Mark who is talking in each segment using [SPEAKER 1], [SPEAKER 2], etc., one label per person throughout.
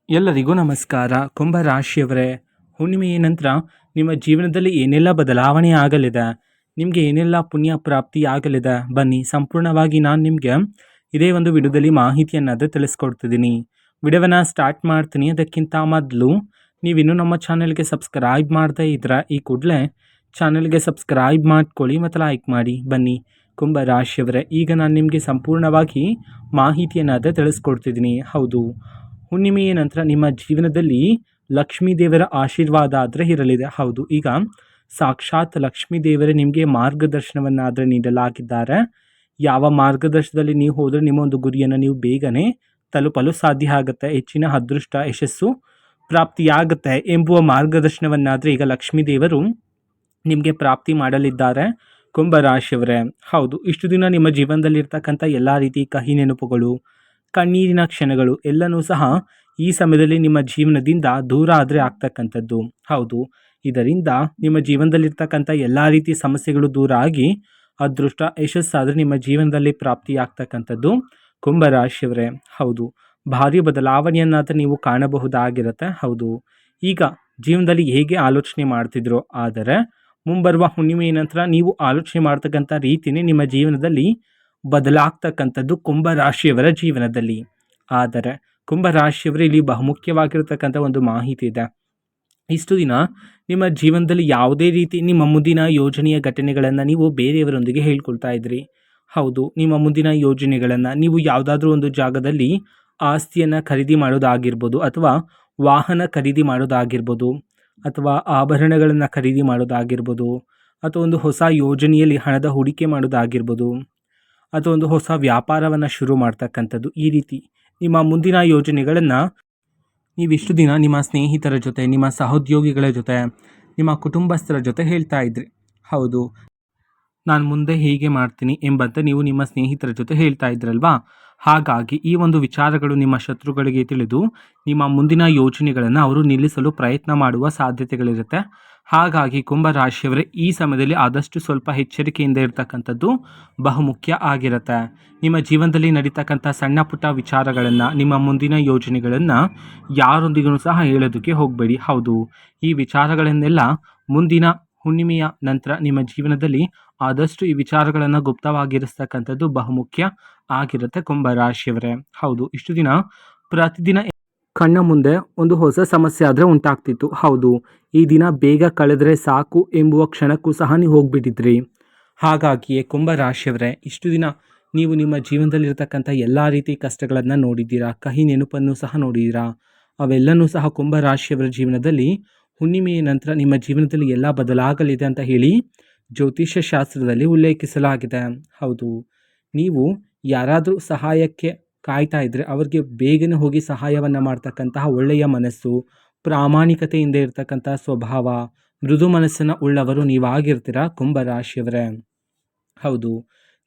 [SPEAKER 1] ಎಲ್ಲರಿಗೂ ನಮಸ್ಕಾರ. ಕುಂಭರಾಶಿಯವರೇ, ಹುಣ್ಣಿಮೆಯ ನಂತರ ನಿಮ್ಮ ಜೀವನದಲ್ಲಿ ಏನೆಲ್ಲ ಬದಲಾವಣೆ ಆಗಲಿದೆ, ನಿಮಗೆ ಏನೆಲ್ಲ ಪುಣ್ಯ ಪ್ರಾಪ್ತಿ ಆಗಲಿದೆ, ಬನ್ನಿ ಸಂಪೂರ್ಣವಾಗಿ ನಾನು ನಿಮಗೆ ಇದೇ ಒಂದು ವಿಡಿಯೋದಲ್ಲಿ ಮಾಹಿತಿಯನ್ನಾದರೂ ತಿಳಿಸ್ಕೊಡ್ತಿದ್ದೀನಿ. ವಿಡಿಯೋವನ್ನು ಸ್ಟಾರ್ಟ್ ಮಾಡ್ತೀನಿ. ಅದಕ್ಕಿಂತ ಮೊದಲು ನೀವಿನ್ನೂ ನಮ್ಮ ಚಾನಲ್ಗೆ ಸಬ್ಸ್ಕ್ರೈಬ್ ಮಾಡದೇ ಇದ್ರೆ ಈ ಕೂಡಲೇ ಚಾನಲ್ಗೆ ಸಬ್ಸ್ಕ್ರೈಬ್ ಮಾಡ್ಕೊಳ್ಳಿ ಮತ್ತು ಲೈಕ್ ಮಾಡಿ. ಬನ್ನಿ ಕುಂಭರಾಶಿಯವರೇ, ಈಗ ನಾನು ನಿಮಗೆ ಸಂಪೂರ್ಣವಾಗಿ ಮಾಹಿತಿಯನ್ನಾದರೂ ತಿಳಿಸ್ಕೊಡ್ತಿದ್ದೀನಿ. ಹೌದು, ಹುಣ್ಣಿಮೆಯ ನಂತರ ನಿಮ್ಮ ಜೀವನದಲ್ಲಿ ಲಕ್ಷ್ಮೀ ದೇವರ ಆಶೀರ್ವಾದ ಆದರೆ ಇರಲಿದೆ. ಹೌದು, ಈಗ ಸಾಕ್ಷಾತ್ ಲಕ್ಷ್ಮೀ ದೇವರೇ ನಿಮಗೆ ಮಾರ್ಗದರ್ಶನವನ್ನಾದರೆ ನೀಡಲಾಗಿದ್ದಾರೆ. ಯಾವ ಮಾರ್ಗದರ್ಶನದಲ್ಲಿ ನೀವು ಹೋದರೆ ನಿಮ್ಮ ಒಂದು ಗುರಿಯನ್ನು ನೀವು ಬೇಗನೆ ತಲುಪಲು ಸಾಧ್ಯ ಆಗುತ್ತೆ, ಹೆಚ್ಚಿನ ಅದೃಷ್ಟ ಯಶಸ್ಸು ಪ್ರಾಪ್ತಿಯಾಗುತ್ತೆ ಎಂಬುವ ಮಾರ್ಗದರ್ಶನವನ್ನಾದರೆ ಈಗ ಲಕ್ಷ್ಮೀ ದೇವರು ನಿಮಗೆ ಪ್ರಾಪ್ತಿ ಮಾಡಲಿದ್ದಾರೆ. ಕುಂಭರಾಶಿಯವರೇ, ಹೌದು, ಇಷ್ಟು ದಿನ ನಿಮ್ಮ ಜೀವನದಲ್ಲಿರ್ತಕ್ಕಂಥ ಎಲ್ಲ ರೀತಿ ಕಹಿ ನೆನಪುಗಳು, ಕಣ್ಣೀರಿನ ಕ್ಷಣಗಳು ಎಲ್ಲನೂ ಸಹ ಈ ಸಮಯದಲ್ಲಿ ನಿಮ್ಮ ಜೀವನದಿಂದ ದೂರ ಆದರೆ ಆಗ್ತಕ್ಕಂಥದ್ದು. ಹೌದು, ಇದರಿಂದ ನಿಮ್ಮ ಜೀವನದಲ್ಲಿರ್ತಕ್ಕಂಥ ಎಲ್ಲ ರೀತಿ ಸಮಸ್ಯೆಗಳು ದೂರ ಆಗಿ ಅದೃಷ್ಟ ಯಶಸ್ಸಾದರೆ ನಿಮ್ಮ ಜೀವನದಲ್ಲಿ ಪ್ರಾಪ್ತಿಯಾಗ್ತಕ್ಕಂಥದ್ದು. ಕುಂಭರಾಶಿಯವರೇ, ಹೌದು, ಭಾರಿ ಬದಲಾವಣೆಯನ್ನಾದರೂ ನೀವು ಕಾಣಬಹುದಾಗಿರುತ್ತೆ. ಹೌದು, ಈಗ ಜೀವನದಲ್ಲಿ ಹೇಗೆ ಆಲೋಚನೆ ಮಾಡ್ತಿದ್ರೋ, ಆದರೆ ಮುಂಬರುವ ಹುಣ್ಣಿಮೆಯ ನಂತರ ನೀವು ಆಲೋಚನೆ ಮಾಡ್ತಕ್ಕಂಥ ರೀತಿಯೇ ನಿಮ್ಮ ಜೀವನದಲ್ಲಿ ಬದಲಾಗ್ತಕ್ಕಂಥದ್ದು ಕುಂಭರಾಶಿಯವರ ಜೀವನದಲ್ಲಿ. ಆದರೆ ಕುಂಭರಾಶಿಯವರ ಇಲ್ಲಿ ಬಹುಮುಖ್ಯವಾಗಿರ್ತಕ್ಕಂಥ ಒಂದು ಮಾಹಿತಿ ಇದೆ. ಇಷ್ಟು ದಿನ ನಿಮ್ಮ ಜೀವನದಲ್ಲಿ ಯಾವುದೇ ರೀತಿ ನಿಮ್ಮ ಮುಂದಿನ ಯೋಜನೆಯ ಘಟನೆಗಳನ್ನು ನೀವು ಬೇರೆಯವರೊಂದಿಗೆ ಹೇಳ್ಕೊಳ್ತಾ ಇದ್ರಿ. ಹೌದು, ನಿಮ್ಮ ಮುಂದಿನ ಯೋಜನೆಗಳನ್ನು ನೀವು ಯಾವುದಾದ್ರೂ ಒಂದು ಜಾಗದಲ್ಲಿ ಆಸ್ತಿಯನ್ನು ಖರೀದಿ ಮಾಡೋದಾಗಿರ್ಬೋದು, ಅಥವಾ ವಾಹನ ಖರೀದಿ ಮಾಡೋದಾಗಿರ್ಬೋದು, ಅಥವಾ ಆಭರಣಗಳನ್ನು ಖರೀದಿ ಮಾಡೋದಾಗಿರ್ಬೋದು, ಅಥವಾ ಒಂದು ಹೊಸ ಯೋಜನೆಯಲ್ಲಿ ಹಣದ ಹೂಡಿಕೆ ಮಾಡೋದಾಗಿರ್ಬೋದು, ಅಥವಾ ಒಂದು ಹೊಸ ವ್ಯಾಪಾರವನ್ನು ಶುರು ಮಾಡ್ತಕ್ಕಂಥದ್ದು. ಈ ರೀತಿ ನಿಮ್ಮ ಮುಂದಿನ ಯೋಜನೆಗಳನ್ನು ನೀವಿಷ್ಟು ದಿನ ನಿಮ್ಮ ಸ್ನೇಹಿತರ ಜೊತೆ, ನಿಮ್ಮ ಸಹೋದ್ಯೋಗಿಗಳ ಜೊತೆ, ನಿಮ್ಮ ಕುಟುಂಬಸ್ಥರ ಜೊತೆ ಹೇಳ್ತಾ ಇದ್ರಿ. ಹೌದು, ನಾನು ಮುಂದೆ ಹೀಗೆ ಮಾಡ್ತೀನಿ ಎಂಬಂತೆ ನೀವು ನಿಮ್ಮ ಸ್ನೇಹಿತರ ಜೊತೆ ಹೇಳ್ತಾ ಇದ್ರಲ್ವಾ. ಹಾಗಾಗಿ ಈ ಒಂದು ವಿಚಾರಗಳು ನಿಮ್ಮ ಶತ್ರುಗಳಿಗೆ ತಿಳಿದು ನಿಮ್ಮ ಮುಂದಿನ ಯೋಜನೆಗಳನ್ನು ಅವರು ನಿಲ್ಲಿಸಲು ಪ್ರಯತ್ನ ಮಾಡುವ ಸಾಧ್ಯತೆಗಳಿರುತ್ತೆ. ಹಾಗಾಗಿ ಕುಂಭರಾಶಿಯವರೇ, ಈ ಸಮಯದಲ್ಲಿ ಆದಷ್ಟು ಸ್ವಲ್ಪ ಎಚ್ಚರಿಕೆಯಿಂದ ಇರತಕ್ಕಂಥದ್ದು ಬಹುಮುಖ್ಯ ಆಗಿರುತ್ತೆ. ನಿಮ್ಮ ಜೀವನದಲ್ಲಿ ನಡೀತಕ್ಕಂಥ ಸಣ್ಣ ಪುಟ್ಟ ವಿಚಾರಗಳನ್ನು, ನಿಮ್ಮ ಮುಂದಿನ ಯೋಜನೆಗಳನ್ನು ಯಾರೊಂದಿಗೂ ಸಹ ಹೇಳೋದಕ್ಕೆ ಹೋಗಬೇಡಿ. ಹೌದು, ಈ ವಿಚಾರಗಳನ್ನೆಲ್ಲ ಮುಂದಿನ ಹುಣ್ಣಿಮೆಯ ನಂತರ ನಿಮ್ಮ ಜೀವನದಲ್ಲಿ ಆದಷ್ಟು ಈ ವಿಚಾರಗಳನ್ನು ಗುಪ್ತವಾಗಿರಿಸ್ತಕ್ಕಂಥದ್ದು ಬಹುಮುಖ್ಯ ಆಗಿರುತ್ತೆ ಕುಂಭರಾಶಿಯವರೇ. ಹೌದು, ಇಷ್ಟು ದಿನ ಪ್ರತಿದಿನ ಕಣ್ಣ ಮುಂದೆ ಒಂದು ಹೊಸ ಸಮಸ್ಯೆ ಆದರೆ ಉಂಟಾಗ್ತಿತ್ತು. ಹೌದು, ಈ ದಿನ ಬೇಗ ಕಳೆದರೆ ಸಾಕು ಎಂಬುವ ಕ್ಷಣಕ್ಕೂ ಸಹ ನೀವು ಹೋಗ್ಬಿಟ್ಟಿದ್ರಿ. ಹಾಗಾಗಿಯೇ ಕುಂಭರಾಶಿಯವರೇ, ಇಷ್ಟು ದಿನ ನೀವು ನಿಮ್ಮ ಜೀವನದಲ್ಲಿರ್ತಕ್ಕಂಥ ಎಲ್ಲ ರೀತಿ ಕಷ್ಟಗಳನ್ನು ನೋಡಿದ್ದೀರಾ, ಕಹಿ ನೆನಪನ್ನು ಸಹ ನೋಡಿದ್ದೀರಾ. ಅವೆಲ್ಲನೂ ಸಹ ಕುಂಭರಾಶಿಯವರ ಜೀವನದಲ್ಲಿ ಹುಣ್ಣಿಮೆಯ ನಂತರ ನಿಮ್ಮ ಜೀವನದಲ್ಲಿ ಎಲ್ಲ ಬದಲಾಗಲಿದೆ ಅಂತ ಹೇಳಿ ಜ್ಯೋತಿಷ್ಯ ಶಾಸ್ತ್ರದಲ್ಲಿ ಉಲ್ಲೇಖಿಸಲಾಗಿದೆ. ಹೌದು, ನೀವು ಯಾರಾದರೂ ಸಹಾಯಕ್ಕೆ ಕಾಯ್ತಾ ಇದ್ದರೆ ಅವರಿಗೆ ಬೇಗನೆ ಹೋಗಿ ಸಹಾಯವನ್ನು ಮಾಡ್ತಕ್ಕಂತಹ ಒಳ್ಳೆಯ ಮನಸ್ಸು, ಪ್ರಾಮಾಣಿಕತೆಯಿಂದ ಇರತಕ್ಕಂಥ ಸ್ವಭಾವ, ಮೃದು ಮನಸ್ಸನ್ನು ಉಳ್ಳವರು ನೀವಾಗಿರ್ತೀರ ಕುಂಭರಾಶಿಯವರೇ. ಹೌದು,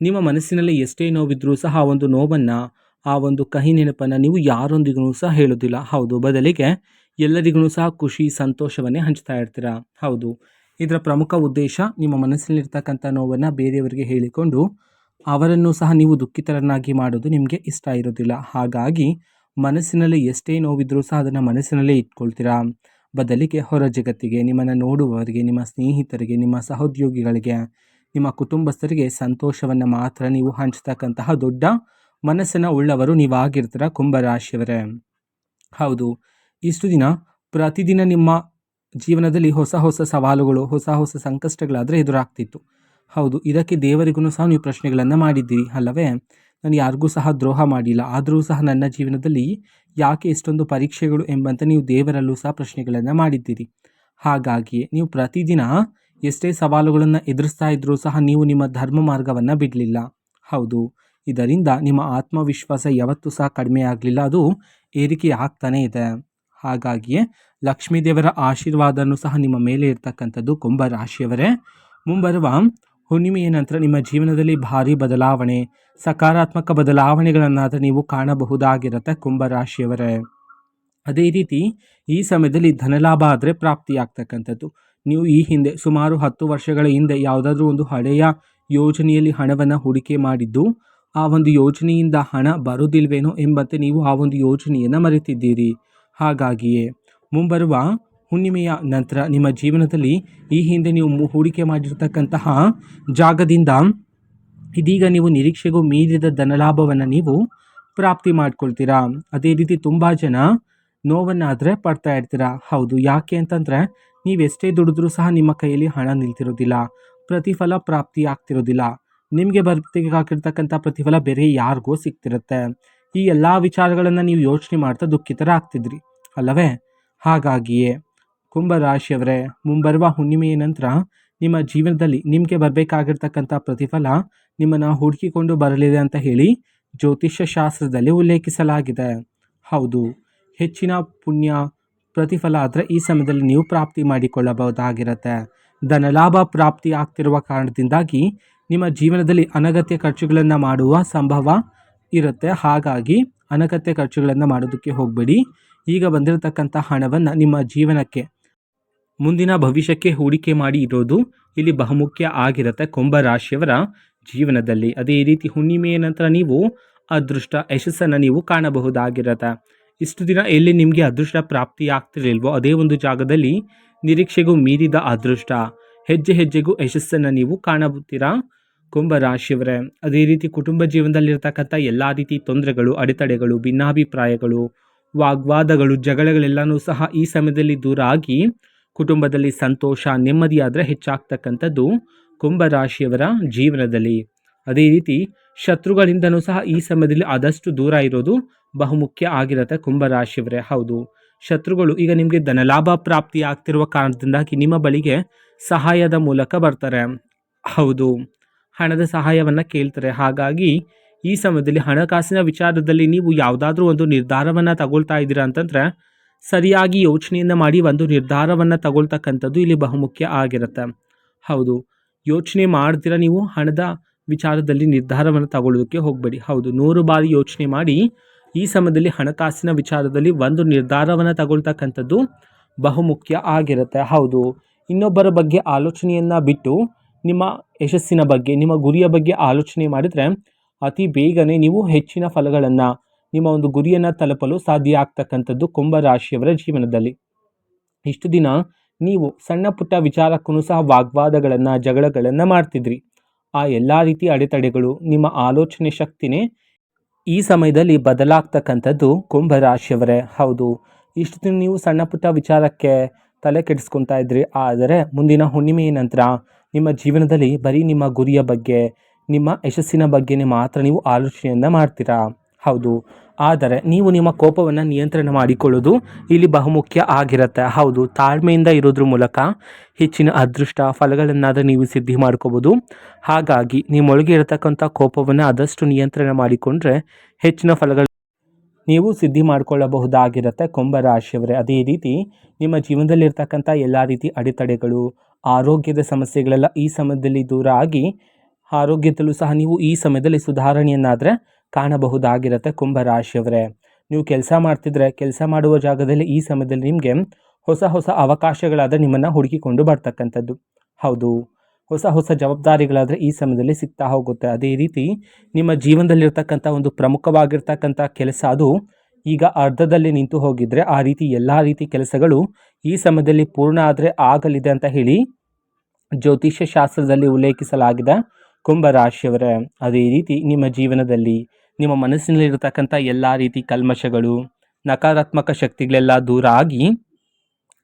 [SPEAKER 1] ನಿಮ್ಮ ಮನಸ್ಸಿನಲ್ಲಿ ಎಷ್ಟೇ ನೋವಿದ್ರೂ ಸಹ ಆ ಒಂದು ನೋವನ್ನು, ಆ ಒಂದು ಕಹಿ ನೆನಪನ್ನು ನೀವು ಯಾರೊಂದಿಗೂ ಸಹ ಹೇಳೋದಿಲ್ಲ. ಹೌದು, ಬದಲಿಗೆ ಎಲ್ಲರಿಗೂ ಸಹ ಖುಷಿ ಸಂತೋಷವನ್ನೇ ಹಂಚ್ತಾ ಇರ್ತೀರ. ಹೌದು, ಇದರ ಪ್ರಮುಖ ಉದ್ದೇಶ ನಿಮ್ಮ ಮನಸ್ಸಿನಲ್ಲಿರ್ತಕ್ಕಂಥ ನೋವನ್ನು ಬೇರೆಯವರಿಗೆ ಹೇಳಿಕೊಂಡು ಅವರನ್ನು ಸಹ ನೀವು ದುಃಖಿತರನ್ನಾಗಿ ಮಾಡೋದು ನಿಮಗೆ ಇಷ್ಟ ಇರೋದಿಲ್ಲ. ಹಾಗಾಗಿ ಮನಸ್ಸಿನಲ್ಲಿ ಎಷ್ಟೇ ನೋವಿದ್ರೂ ಸಹ ಅದನ್ನು ಮನಸ್ಸಿನಲ್ಲೇ ಇಟ್ಕೊಳ್ತೀರಾ. ಬದಲಿಗೆ ಹೊರ ಜಗತ್ತಿಗೆ, ನಿಮ್ಮನ್ನು ನೋಡುವವರಿಗೆ, ನಿಮ್ಮ ಸ್ನೇಹಿತರಿಗೆ, ನಿಮ್ಮ ಸಹೋದ್ಯೋಗಿಗಳಿಗೆ, ನಿಮ್ಮ ಕುಟುಂಬಸ್ಥರಿಗೆ ಸಂತೋಷವನ್ನು ಮಾತ್ರ ನೀವು ಹಂಚ್ತಕ್ಕಂತಹ ದೊಡ್ಡ ಮನಸ್ಸನ್ನು ಉಳ್ಳವರು ನೀವಾಗಿರ್ತೀರ ಕುಂಭರಾಶಿಯವರೇ. ಹೌದು, ಇಷ್ಟು ದಿನ ಪ್ರತಿದಿನ ನಿಮ್ಮ ಜೀವನದಲ್ಲಿ ಹೊಸ ಹೊಸ ಸವಾಲುಗಳು, ಹೊಸ ಹೊಸ ಸಂಕಷ್ಟಗಳಾದರೆ ಎದುರಾಗ್ತಿತ್ತು. ಹೌದು, ಇದಕ್ಕೆ ದೇವರಿಗೂ ಸಹ ನೀವು ಪ್ರಶ್ನೆಗಳನ್ನು ಮಾಡಿದ್ದೀರಿ ಅಲ್ಲವೇ. ನಾನು ಯಾರಿಗೂ ಸಹ ದ್ರೋಹ ಮಾಡಿಲ್ಲ, ಆದರೂ ಸಹ ನನ್ನ ಜೀವನದಲ್ಲಿ ಯಾಕೆ ಇಷ್ಟೊಂದು ಪರೀಕ್ಷೆಗಳು ಎಂಬಂತೆ ನೀವು ದೇವರಲ್ಲೂ ಸಹ ಪ್ರಶ್ನೆಗಳನ್ನು ಮಾಡಿದ್ದೀರಿ. ಹಾಗಾಗಿ ನೀವು ಪ್ರತಿದಿನ ಎಷ್ಟೇ ಸವಾಲುಗಳನ್ನು ಎದುರಿಸ್ತಾ ಇದ್ರೂ ಸಹ ನೀವು ನಿಮ್ಮ ಧರ್ಮ ಮಾರ್ಗವನ್ನು ಬಿಡಲಿಲ್ಲ. ಹೌದು, ಇದರಿಂದ ನಿಮ್ಮ ಆತ್ಮವಿಶ್ವಾಸ ಯಾವತ್ತೂ ಸಹ ಕಡಿಮೆ ಆಗಲಿಲ್ಲ, ಅದು ಏರಿಕೆ ಆಗ್ತಾನೇ ಇದೆ. ಹಾಗಾಗಿಯೇ ಲಕ್ಷ್ಮೀ ದೇವರ ಆಶೀರ್ವಾದನೂ ಸಹ ನಿಮ್ಮ ಮೇಲೆ ಇರ್ತಕ್ಕಂಥದ್ದು ಕುಂಭರಾಶಿಯವರೇ. ಮುಂಬರುವ ಹುಣ್ಣಿಮೆಯ ನಂತರ ನಿಮ್ಮ ಜೀವನದಲ್ಲಿ ಭಾರಿ ಬದಲಾವಣೆ, ಸಕಾರಾತ್ಮಕ ಬದಲಾವಣೆಗಳನ್ನಾದರೂ ನೀವು ಕಾಣಬಹುದಾಗಿರುತ್ತೆ ಕುಂಭರಾಶಿಯವರೇ. ಅದೇ ರೀತಿ ಈ ಸಮಯದಲ್ಲಿ ಧನಲಾಭ ಆದರೆ ಪ್ರಾಪ್ತಿಯಾಗ್ತಕ್ಕಂಥದ್ದು. ನೀವು ಈ ಹಿಂದೆ ಸುಮಾರು 10 ವರ್ಷಗಳ ಹಿಂದೆ ಯಾವುದಾದ್ರೂ ಒಂದು ಹಳೆಯ ಯೋಜನೆಯಲ್ಲಿ ಹಣವನ್ನು ಹೂಡಿಕೆ ಮಾಡಿದ್ದು, ಆ ಒಂದು ಯೋಜನೆಯಿಂದ ಹಣ ಬರೋದಿಲ್ವೇನೋ ಎಂಬಂತೆ ನೀವು ಆ ಒಂದು ಯೋಜನೆಯನ್ನು ಮರೆತಿದ್ದೀರಿ. ಹಾಗಾಗಿಯೇ ಮುಂಬರುವ ಹುಣ್ಣಿಮೆಯ ನಂತರ ನಿಮ್ಮ ಜೀವನದಲ್ಲಿ ಈ ಹಿಂದೆ ನೀವು ಹೂಡಿಕೆ ಮಾಡಿರ್ತಕ್ಕಂತಹ ಜಾಗದಿಂದ ಇದೀಗ ನೀವು ನಿರೀಕ್ಷೆಗೂ ಮೀರಿದ ಧನಲಾಭವನ್ನು ನೀವು ಪ್ರಾಪ್ತಿ ಮಾಡ್ಕೊಳ್ತೀರಾ. ಅದೇ ರೀತಿ ತುಂಬ ಜನ ನೋವನ್ನಾದರೆ ಪಡ್ತಾ ಇರ್ತೀರಾ. ಹೌದು, ಯಾಕೆ ಅಂತಂದರೆ ನೀವೆಷ್ಟೇ ದುಡಿದ್ರೂ ಸಹ ನಿಮ್ಮ ಕೈಯಲ್ಲಿ ಹಣ ನಿಲ್ತಿರೋದಿಲ್ಲ, ಪ್ರತಿಫಲ ಪ್ರಾಪ್ತಿ ಆಗ್ತಿರೋದಿಲ್ಲ. ನಿಮಗೆ ಬರ್ಬೇಕಾಗಿರ್ತಕ್ಕಂಥ ಪ್ರತಿಫಲ ಬೇರೆ ಯಾರಿಗೋ ಸಿಗ್ತಿರುತ್ತೆ. ಈ ಎಲ್ಲ ವಿಚಾರಗಳನ್ನು ನೀವು ಯೋಚನೆ ಮಾಡ್ತಾ ದುಃಖಿತರಾಗ್ತಿದ್ರಿ ಅಲ್ಲವೇ? ಹಾಗಾಗಿಯೇ ಕುಂಭರಾಶಿಯವರೇ, ಮುಂಬರುವ ಹುಣ್ಣಿಮೆಯ ನಂತರ ನಿಮ್ಮ ಜೀವನದಲ್ಲಿ ನಿಮಗೆ ಬರಬೇಕಾಗಿರ್ತಕ್ಕಂಥ ಪ್ರತಿಫಲ ನಿಮ್ಮನ್ನು ಹುಡುಕಿಕೊಂಡು ಬರಲಿದೆ ಅಂತ ಹೇಳಿ ಜ್ಯೋತಿಷ್ಯ ಶಾಸ್ತ್ರದಲ್ಲಿ ಉಲ್ಲೇಖಿಸಲಾಗಿದೆ. ಹೌದು, ಹೆಚ್ಚಿನ ಪುಣ್ಯ ಪ್ರತಿಫಲ ಆದರೆ ಈ ಸಮಯದಲ್ಲಿ ನೀವು ಪ್ರಾಪ್ತಿ ಮಾಡಿಕೊಳ್ಳಬಹುದಾಗಿರುತ್ತೆ. ಧನಲಾಭ ಪ್ರಾಪ್ತಿ ಆಗ್ತಿರುವ ಕಾರಣದಿಂದಾಗಿ ನಿಮ್ಮ ಜೀವನದಲ್ಲಿ ಅನಗತ್ಯ ಖರ್ಚುಗಳನ್ನು ಮಾಡುವ ಸಂಭವ ಇರುತ್ತೆ. ಹಾಗಾಗಿ ಅನಗತ್ಯ ಖರ್ಚುಗಳನ್ನು ಮಾಡೋದಕ್ಕೆ ಹೋಗಬೇಡಿ. ಈಗ ಬಂದಿರತಕ್ಕಂಥ ಹಣವನ್ನು ನಿಮ್ಮ ಜೀವನಕ್ಕೆ, ಮುಂದಿನ ಭವಿಷ್ಯಕ್ಕೆ ಹೂಡಿಕೆ ಮಾಡಿ ಇರೋದು ಇಲ್ಲಿ ಬಹುಮುಖ್ಯ ಆಗಿರುತ್ತೆ ಕುಂಭರಾಶಿಯವರ ಜೀವನದಲ್ಲಿ. ಅದೇ ರೀತಿ ಹುಣ್ಣಿಮೆಯ ನಂತರ ನೀವು ಅದೃಷ್ಟ ಯಶಸ್ಸನ್ನು ನೀವು ಕಾಣಬಹುದಾಗಿರುತ್ತೆ. ಇಷ್ಟು ದಿನ ಎಲ್ಲಿ ನಿಮಗೆ ಅದೃಷ್ಟ ಪ್ರಾಪ್ತಿ ಆಗ್ತಿರಲಿಲ್ವೋ ಅದೇ ಒಂದು ಜಾಗದಲ್ಲಿ ನಿರೀಕ್ಷೆಗೂ ಮೀರಿದ ಅದೃಷ್ಟ, ಹೆಜ್ಜೆ ಹೆಜ್ಜೆಗೂ ಯಶಸ್ಸನ್ನು ನೀವು ಕಾಣಬುತ್ತೀರಾ ಕುಂಭರಾಶಿಯವರೇ. ಅದೇ ರೀತಿ ಕುಟುಂಬ ಜೀವನದಲ್ಲಿರ್ತಕ್ಕಂಥ ಎಲ್ಲ ರೀತಿ ತೊಂದರೆಗಳು, ಅಡೆತಡೆಗಳು, ಭಿನ್ನಾಭಿಪ್ರಾಯಗಳು, ವಾಗ್ವಾದಗಳು, ಜಗಳಗಳೆಲ್ಲನೂ ಸಹ ಈ ಸಮಯದಲ್ಲಿ ದೂರ ಆಗಿ ಕುಟುಂಬದಲ್ಲಿ ಸಂತೋಷ, ನೆಮ್ಮದಿಯಾದರೆ ಹೆಚ್ಚಾಗ್ತಕ್ಕಂಥದ್ದು ಕುಂಭರಾಶಿಯವರ ಜೀವನದಲ್ಲಿ. ಅದೇ ರೀತಿ ಶತ್ರುಗಳಿಂದನೂ ಸಹ ಈ ಸಮಯದಲ್ಲಿ ಆದಷ್ಟು ದೂರ ಇರೋದು ಬಹುಮುಖ್ಯ ಆಗಿರುತ್ತೆ ಕುಂಭರಾಶಿಯವರೇ. ಹೌದು, ಶತ್ರುಗಳು ಈಗ ನಿಮಗೆ ಧನಲಾಭ ಪ್ರಾಪ್ತಿ ಆಗ್ತಿರುವ ಕಾರಣದಿಂದಾಗಿ ನಿಮ್ಮ ಬಳಿಗೆ ಸಹಾಯದ ಮೂಲಕ ಬರ್ತಾರೆ. ಹೌದು, ಹಣದ ಸಹಾಯವನ್ನು ಕೇಳ್ತಾರೆ. ಹಾಗಾಗಿ ಈ ಸಮಯದಲ್ಲಿ ಹಣಕಾಸಿನ ವಿಚಾರದಲ್ಲಿ ನೀವು ಯಾವುದಾದ್ರೂ ಒಂದು ನಿರ್ಧಾರವನ್ನು ತಗೊಳ್ತಾ ಇದ್ದೀರಾ ಅಂತಂದರೆ ಸರಿಯಾಗಿ ಯೋಚನೆಯನ್ನು ಮಾಡಿ ಒಂದು ನಿರ್ಧಾರವನ್ನು ತಗೊಳ್ತಕ್ಕಂಥದ್ದು ಇಲ್ಲಿ ಬಹುಮುಖ್ಯ ಆಗಿರುತ್ತೆ. ಹೌದು, ಯೋಚನೆ ಮಾಡ್ದಿರ ನೀವು ಹಣದ ವಿಚಾರದಲ್ಲಿ ನಿರ್ಧಾರವನ್ನು ತಗೊಳ್ಳೋದಕ್ಕೆ ಹೋಗಬೇಡಿ. ಹೌದು, 100 ಬಾರಿ ಯೋಚನೆ ಮಾಡಿ ಈ ಸಮಯದಲ್ಲಿ ಹಣಕಾಸಿನ ವಿಚಾರದಲ್ಲಿ ಒಂದು ನಿರ್ಧಾರವನ್ನು ತಗೊಳ್ತಕ್ಕಂಥದ್ದು ಬಹುಮುಖ್ಯ ಆಗಿರುತ್ತೆ. ಹೌದು, ಇನ್ನೊಬ್ಬರ ಬಗ್ಗೆ ಆಲೋಚನೆಯನ್ನು ಬಿಟ್ಟು ನಿಮ್ಮ ಯಶಸ್ಸಿನ ಬಗ್ಗೆ, ನಿಮ್ಮ ಗುರಿಯ ಬಗ್ಗೆ ಆಲೋಚನೆ ಮಾಡಿದರೆ ಅತಿ ಬೇಗನೆ ನೀವು ಹೆಚ್ಚಿನ ಫಲಗಳನ್ನು, ನಿಮ್ಮ ಒಂದು ಗುರಿಯನ್ನು ತಲುಪಲು ಸಾಧ್ಯ ಆಗ್ತಕ್ಕಂಥದ್ದು ಕುಂಭರಾಶಿಯವರ ಜೀವನದಲ್ಲಿ. ಇಷ್ಟು ದಿನ ನೀವು ಸಣ್ಣ ಪುಟ್ಟ ವಿಚಾರಕ್ಕೂ ಸಹ ವಾಗ್ವಾದಗಳನ್ನು, ಜಗಳಗಳನ್ನು ಮಾಡ್ತಿದ್ರಿ. ಆ ಎಲ್ಲ ರೀತಿ ಅಡೆತಡೆಗಳು, ನಿಮ್ಮ ಆಲೋಚನೆ ಶಕ್ತಿನೇ ಈ ಸಮಯದಲ್ಲಿ ಬದಲಾಗ್ತಕ್ಕಂಥದ್ದು ಕುಂಭರಾಶಿಯವರೇ. ಹೌದು, ಇಷ್ಟು ದಿನ ನೀವು ಸಣ್ಣ ಪುಟ್ಟ ವಿಚಾರಕ್ಕೆ ತಲೆ ಕೆಡಿಸ್ಕೊತಾ ಇದ್ರಿ. ಆದರೆ ಮುಂದಿನ ಹುಣ್ಣಿಮೆಯ ನಂತರ ನಿಮ್ಮ ಜೀವನದಲ್ಲಿ ಬರೀ ನಿಮ್ಮ ಗುರಿಯ ಬಗ್ಗೆ, ನಿಮ್ಮ ಯಶಸ್ಸಿನ ಬಗ್ಗೆನೇ ಮಾತ್ರ ನೀವು ಆಲೋಚನೆಯನ್ನು ಮಾಡ್ತೀರಾ. ಹೌದು, ಆದರೆ ನೀವು ನಿಮ್ಮ ಕೋಪವನ್ನು ನಿಯಂತ್ರಣ ಮಾಡಿಕೊಳ್ಳೋದು ಇಲ್ಲಿ ಬಹುಮುಖ್ಯ ಆಗಿರುತ್ತೆ. ಹೌದು, ತಾಳ್ಮೆಯಿಂದ ಇರೋದ್ರ ಮೂಲಕ ಹೆಚ್ಚಿನ ಅದೃಷ್ಟ ಫಲಗಳನ್ನಾದರೂ ನೀವು ಸಿದ್ಧಿ ಮಾಡ್ಕೋಬೋದು. ಹಾಗಾಗಿ ನಿಮ್ಮೊಳಗೆ ಇರತಕ್ಕಂಥ ಕೋಪವನ್ನು ಆದಷ್ಟು ನಿಯಂತ್ರಣ ಮಾಡಿಕೊಂಡ್ರೆ ಹೆಚ್ಚಿನ ಫಲಗಳು ನೀವು ಸಿದ್ಧಿ ಮಾಡಿಕೊಳ್ಳಬಹುದಾಗಿರುತ್ತೆ ಕುಂಭರಾಶಿಯವರೇ. ಅದೇ ರೀತಿ ನಿಮ್ಮ ಜೀವನದಲ್ಲಿರ್ತಕ್ಕಂಥ ಎಲ್ಲ ರೀತಿ ಅಡೆತಡೆಗಳು, ಆರೋಗ್ಯದ ಸಮಸ್ಯೆಗಳೆಲ್ಲ ಈ ಸಮಯದಲ್ಲಿ ದೂರ ಆಗಿ ಆರೋಗ್ಯದಲ್ಲೂ ಸಹ ನೀವು ಈ ಸಮಯದಲ್ಲಿ ಸುಧಾರಣೆಯನ್ನಾದರೆ ಕಾಣಬಹುದಾಗಿರುತ್ತೆ ಕುಂಭರಾಶಿಯವರೇ. ನೀವು ಕೆಲಸ ಮಾಡ್ತಿದ್ರೆ ಕೆಲಸ ಮಾಡುವ ಜಾಗದಲ್ಲಿ ಈ ಸಮಯದಲ್ಲಿ ನಿಮಗೆ ಹೊಸ ಹೊಸ ಅವಕಾಶಗಳಾದರೆ ನಿಮ್ಮನ್ನು ಹುಡುಕಿಕೊಂಡು ಬರ್ತಕ್ಕಂಥದ್ದು. ಹೌದು, ಹೊಸ ಹೊಸ ಜವಾಬ್ದಾರಿಗಳಾದರೆ ಈ ಸಮಯದಲ್ಲಿ ಸಿಗ್ತಾ ಹೋಗುತ್ತೆ. ಅದೇ ರೀತಿ ನಿಮ್ಮ ಜೀವನದಲ್ಲಿರ್ತಕ್ಕಂಥ ಒಂದು ಪ್ರಮುಖವಾಗಿರ್ತಕ್ಕಂಥ ಕೆಲಸ ಅದು ಈಗ ಅರ್ಧದಲ್ಲಿ ನಿಂತು ಹೋಗಿದ್ರೆ ಆ ರೀತಿ ಎಲ್ಲ ರೀತಿ ಕೆಲಸಗಳು ಈ ಸಮಯದಲ್ಲಿ ಪೂರ್ಣ ಆದರೆ ಆಗಲಿದೆ ಅಂತ ಹೇಳಿ ಜ್ಯೋತಿಷ್ಯ ಶಾಸ್ತ್ರದಲ್ಲಿ ಉಲ್ಲೇಖಿಸಲಾಗಿದೆ ಕುಂಭರಾಶಿಯವರೇ. ಅದೇ ರೀತಿ ನಿಮ್ಮ ಜೀವನದಲ್ಲಿ ನಿಮ್ಮ ಮನಸ್ಸಿನಲ್ಲಿರತಕ್ಕಂಥ ಎಲ್ಲ ರೀತಿ ಕಲ್ಮಶಗಳು, ನಕಾರಾತ್ಮಕ ಶಕ್ತಿಗಳೆಲ್ಲ ದೂರ ಆಗಿ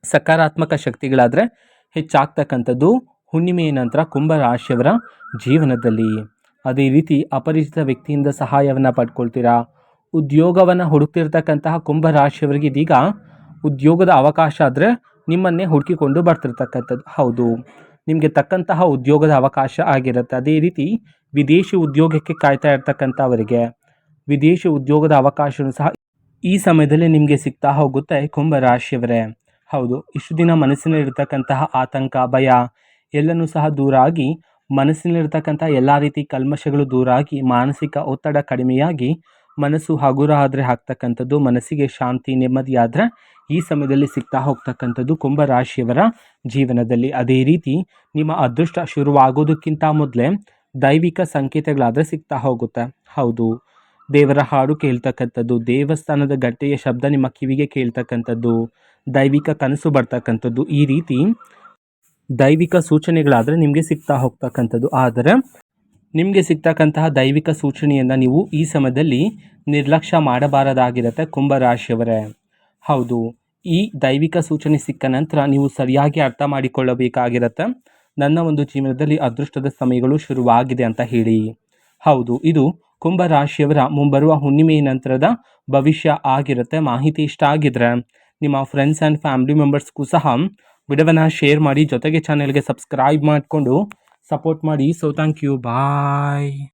[SPEAKER 1] ಸಕಾರಾತ್ಮಕ ಶಕ್ತಿಗಳಾದರೆ ಹೆಚ್ಚಾಗ್ತಕ್ಕಂಥದ್ದು ಹುಣ್ಣಿಮೆಯ ನಂತರ ಕುಂಭರಾಶಿಯವರ ಜೀವನದಲ್ಲಿ. ಅದೇ ರೀತಿ ಅಪರಿಚಿತ ವ್ಯಕ್ತಿಯಿಂದ ಸಹಾಯವನ್ನು ಪಡ್ಕೊಳ್ತೀರಾ. ಉದ್ಯೋಗವನ್ನು ಹುಡುಕ್ತಿರ್ತಕ್ಕಂತಹ ಕುಂಭರಾಶಿಯವರಿಗೆ ಇದೀಗ ಉದ್ಯೋಗದ ಅವಕಾಶ ಆದರೆ ನಿಮ್ಮನ್ನೇ ಹುಡುಕಿಕೊಂಡು ಬರ್ತಿರ್ತಕ್ಕಂಥದ್ದು. ಹೌದು, ನಿಮಗೆ ತಕ್ಕಂತಹ ಉದ್ಯೋಗದ ಅವಕಾಶ ಆಗಿರುತ್ತೆ. ಅದೇ ರೀತಿ ವಿದೇಶಿ ಉದ್ಯೋಗಕ್ಕೆ ಕಾಯ್ತಾ ಇರ್ತಕ್ಕಂಥವರಿಗೆ ವಿದೇಶಿ ಉದ್ಯೋಗದ ಅವಕಾಶವೂ ಸಹ ಈ ಸಮಯದಲ್ಲಿ ನಿಮಗೆ ಸಿಗ್ತಾ ಹೋಗುತ್ತೆ ಕುಂಭರಾಶಿಯವರೇ. ಹೌದು, ಇಷ್ಟು ದಿನ ಮನಸ್ಸಿನಲ್ಲಿರ್ತಕ್ಕಂತಹ ಆತಂಕ, ಭಯ ಎಲ್ಲನೂ ಸಹ ದೂರ ಆಗಿ ಮನಸ್ಸಿನಲ್ಲಿರ್ತಕ್ಕಂಥ ಎಲ್ಲ ರೀತಿ ಕಲ್ಮಶಗಳು ದೂರ ಆಗಿ ಮಾನಸಿಕ ಒತ್ತಡ ಕಡಿಮೆಯಾಗಿ ಮನಸ್ಸು ಹಗುರ ಆದರೆ ಆಗ್ತಕ್ಕಂಥದ್ದು, ಮನಸ್ಸಿಗೆ ಶಾಂತಿ ನೆಮ್ಮದಿಯಾದರೆ ಈ ಸಮಯದಲ್ಲಿ ಸಿಗ್ತಾ ಹೋಗ್ತಕ್ಕಂಥದ್ದು ಕುಂಭರಾಶಿಯವರ ಜೀವನದಲ್ಲಿ. ಅದೇ ರೀತಿ ನಿಮ್ಮ ಅದೃಷ್ಟ ಶುರುವಾಗೋದಕ್ಕಿಂತ ಮೊದಲೇ ದೈವಿಕ ಸಂಕೇತಗಳಾದರೆ ಸಿಗ್ತಾ ಹೋಗುತ್ತೆ. ಹೌದು, ದೇವರ ಹಾಡು ಕೇಳ್ತಕ್ಕಂಥದ್ದು, ದೇವಸ್ಥಾನದ ಗಂಟೆಯ ಶಬ್ದ ನಿಮ್ಮ ಕಿವಿಗೆ ಕೇಳ್ತಕ್ಕಂಥದ್ದು, ದೈವಿಕ ಕನಸು ಬರ್ತಕ್ಕಂಥದ್ದು, ಈ ರೀತಿ ದೈವಿಕ ಸೂಚನೆಗಳಾದರೆ ನಿಮಗೆ ಸಿಗ್ತಾ ಹೋಗ್ತಕ್ಕಂಥದ್ದು. ಆದರೆ ನಿಮಗೆ ಸಿಗ್ತಕ್ಕಂತಹ ದೈವಿಕ ಸೂಚನೆಯನ್ನು ನೀವು ಈ ಸಮಯದಲ್ಲಿ ನಿರ್ಲಕ್ಷ್ಯ ಮಾಡಬಾರದಾಗಿರುತ್ತೆ ಕುಂಭರಾಶಿಯವರೇ. ಹೌದು, ಈ ದೈವಿಕ ಸೂಚನೆ ಸಿಕ್ಕ ನಂತರ ನೀವು ಸರಿಯಾಗಿ ಅರ್ಥ ಮಾಡಿಕೊಳ್ಳಬೇಕಾಗಿರುತ್ತೆ. ನನ್ನ ಒಂದು ಜೀವನದಲ್ಲಿ ಅದೃಷ್ಟದ ಸಮಯಗಳು ಶುರುವಾಗಿದೆ ಅಂತ ಹೇಳಿ. ಹೌದು, ಇದು ಕುಂಭರಾಶಿಯವರ ಮುಂಬರುವ ಹುಣ್ಣಿಮೆಯ ನಂತರದ ಭವಿಷ್ಯ ಆಗಿರುತ್ತೆ. ಮಾಹಿತಿ ಇಷ್ಟ ಆಗಿದ್ರೆ ನಿಮ್ಮ ಫ್ರೆಂಡ್ಸ್ ಆ್ಯಂಡ್ ಫ್ಯಾಮಿಲಿ ಮೆಂಬರ್ಸ್ಗೂ ಸಹ ವಿಡಿಯೋವನ್ನು ಶೇರ್ ಮಾಡಿ, ಜೊತೆಗೆ ಚಾನೆಲ್ಗೆ ಸಬ್ಸ್ಕ್ರೈಬ್ ಮಾಡಿಕೊಂಡು ಸಪೋರ್ಟ್ ಮಾಡಿ. So thank you, bye.